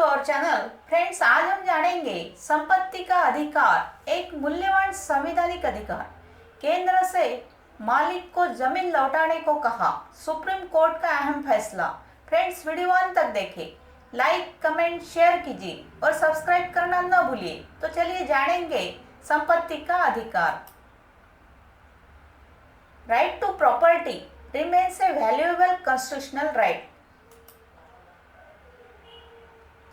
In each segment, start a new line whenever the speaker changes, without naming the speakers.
To our channel. Friends, आज हम जानेंगे संपत्ति का अधिकार एक मूल्यवान संवैधानिक अधिकार। केंद्र से मालिक को जमीन लौटाने को कहा, सुप्रीम कोर्ट का अहम फैसला। फ्रेंड्स, वीडियो अंत तक देखें, लाइक कमेंट शेयर कीजिए और सब्सक्राइब करना न भूलिए। तो चलिए जानेंगे संपत्ति का अधिकार। Right to property remains a valuable constitutional right.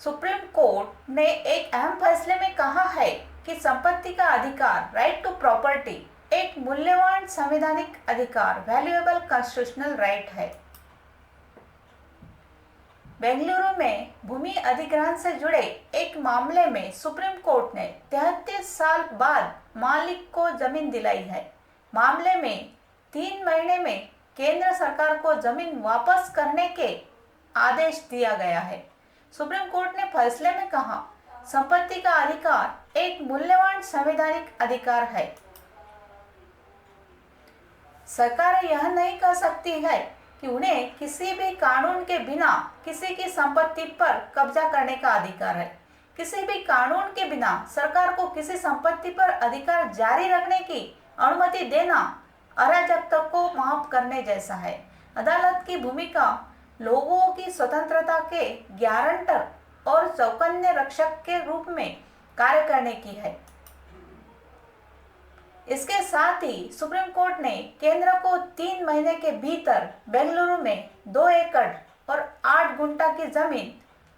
Supreme court ने एक अहम फैसले में कहा है कि संपत्ति का अधिकार राइट टू प्रॉपर्टी एक मूल्यवान संवैधानिक अधिकार वैल्यूएबल कॉन्स्टिट्यूशनल राइट है। बेंगलुरु में भूमि अधिग्रहण से जुड़े एक मामले में सुप्रीम कोर्ट ने 33 साल बाद मालिक को जमीन दिलाई है। मामले में 3 महीने में केंद्र सरकार को जमीन वापस करने के आदेश दिया गया है। सुप्रीम कोर्ट ने फैसले में कहा, संपत्ति का अधिकार एक मूल्यवान संवैधानिक अधिकार है। सरकार यह नहीं कह सकती है कि उन्हें किसी भी कानून के बिना किसी की संपत्ति पर कब्जा करने का अधिकार है। किसी भी कानून के बिना सरकार को किसी संपत्ति पर अधिकार जारी रखने की अनुमति देना अराजकता को माफ करने जैसा है। अदालत की भूमिका लोगों की स्वतंत्रता के गारंटर और चौकन्ने रक्षक के रूप में कार्य करने की है। इसके साथ ही सुप्रीम कोर्ट ने केंद्र को 3 महीने के भीतर बेंगलुरु में 2 एकड़ और 8 गुंठा की जमीन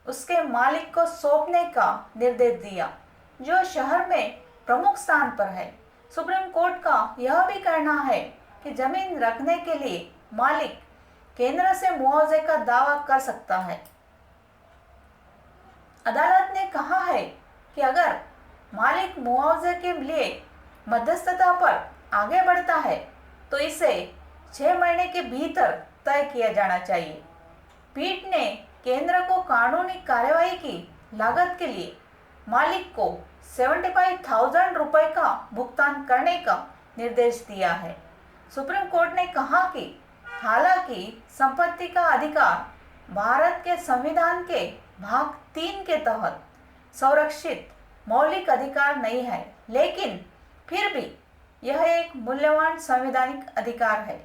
उसके मालिक को सौंपने का निर्देश दिया, जो शहर में प्रमुख स्थान पर है। सुप्रीम कोर्ट का यह भी कहना है कि जमीन रखने के लिए मालिक केंद्र से मुआवजे का दावा कर सकता है। अदालत ने कहा है कि अगर मालिक मुआवजे के लिए मध्यस्थता पर आगे बढ़ता है तो इसे 6 महीने के भीतर तय किया जाना चाहिए। पीठ ने केंद्र को कानूनी कार्यवाही की लागत के लिए मालिक को 75,000 रुपए का भुगतान करने का निर्देश दिया है। सुप्रीम कोर्ट ने कहा कि हालांकि संपत्ति का अधिकार भारत के संविधान के भाग 3 के तहत संरक्षित मौलिक अधिकार नहीं है, लेकिन फिर भी यह एक मूल्यवान संवैधानिक अधिकार है।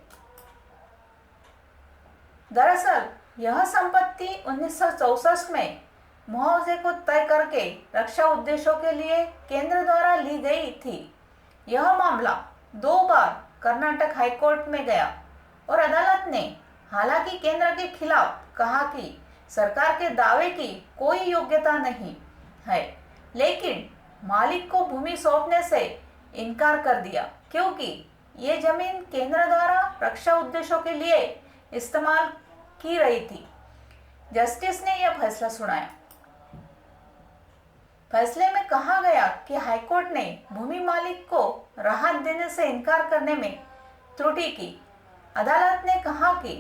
दरअसल यह संपत्ति 1964 में मुआवजे को तय करके रक्षा उद्देश्यों के लिए केंद्र द्वारा ली गई थी। यह मामला 2 बार कर्नाटक हाईकोर्ट में गया और अदालत ने हालांकि केंद्र के खिलाफ कहा कि सरकार के दावे की कोई योग्यता नहीं है, लेकिन मालिक को भूमि सौंपने से इनकार कर दिया क्योंकि ये जमीन केंद्र द्वारा रक्षा उद्देश्यों के लिए इस्तेमाल की रही थी। जस्टिस ने यह फैसला सुनाया। फैसले में कहा गया कि हाईकोर्ट ने भूमि मालिक को राहत देने से इनकार करने में त्रुटि की। अदालत ने कहा कि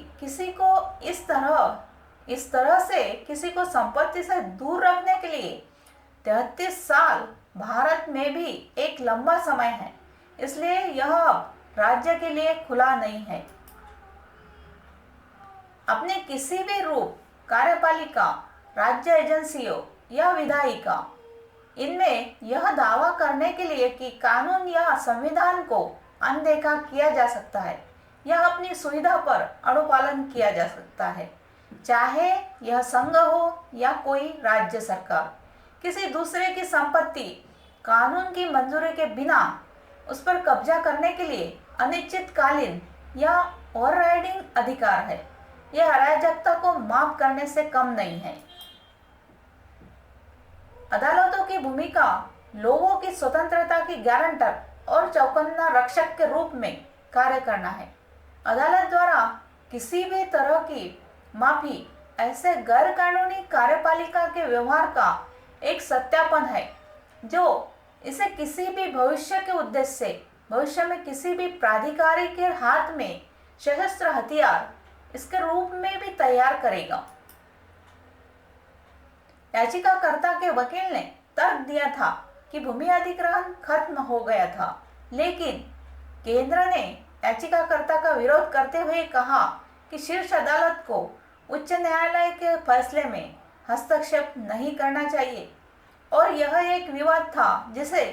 इस तरह से किसी को संपत्ति से दूर रखने के लिए 33 साल भारत में भी एक लंबा समय है, इसलिए यह अब राज्य के लिए खुला नहीं है। अपने किसी भी रूप कार्यपालिका, राज्य एजेंसियों या विधायिका, इनमें यह दावा करने के लिए कि कानून या संविधान को अनदेखा किया जा सकता है या अपनी सुविधा पर अनुपालन किया जा सकता है, चाहे यह संघ हो या कोई राज्य सरकार। किसी दूसरे की संपत्ति कानून की मंजूरी के बिना उस पर कब्जा करने के लिए अनिश्चितकालीन या ओवरराइडिंग अधिकार है। यह अराजकता को माफ करने से कम नहीं है। अदालतों की भूमिका लोगों की स्वतंत्रता की गारंटर और चौकन्ना रक्षक के रूप में कार्य करना है। अदालत द्वारा किसी भी तरह की माफी ऐसे गैर कानूनी कार्यपालिका के व्यवहार का एक सत्यापन है, जो इसे किसी भी भविष्य के उद्देश्य से भविष्य में किसी भी प्राधिकारी के हाथ में सशस्त्र हथियार इसके रूप में भी तैयार करेगा। याचिकाकर्ता के वकील ने तर्क दिया था कि भूमि अधिग्रहण खत्म हो गया था, लेकिन केंद्र ने याचिकाकर्ता का विरोध करते हुए कहा कि शीर्ष अदालत को उच्च न्यायालय के फैसले में हस्तक्षेप नहीं करना चाहिए और यह एक विवाद था जिसे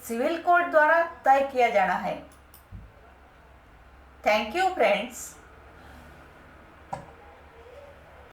सिविल कोर्ट द्वारा तय किया जाना है। Thank you friends.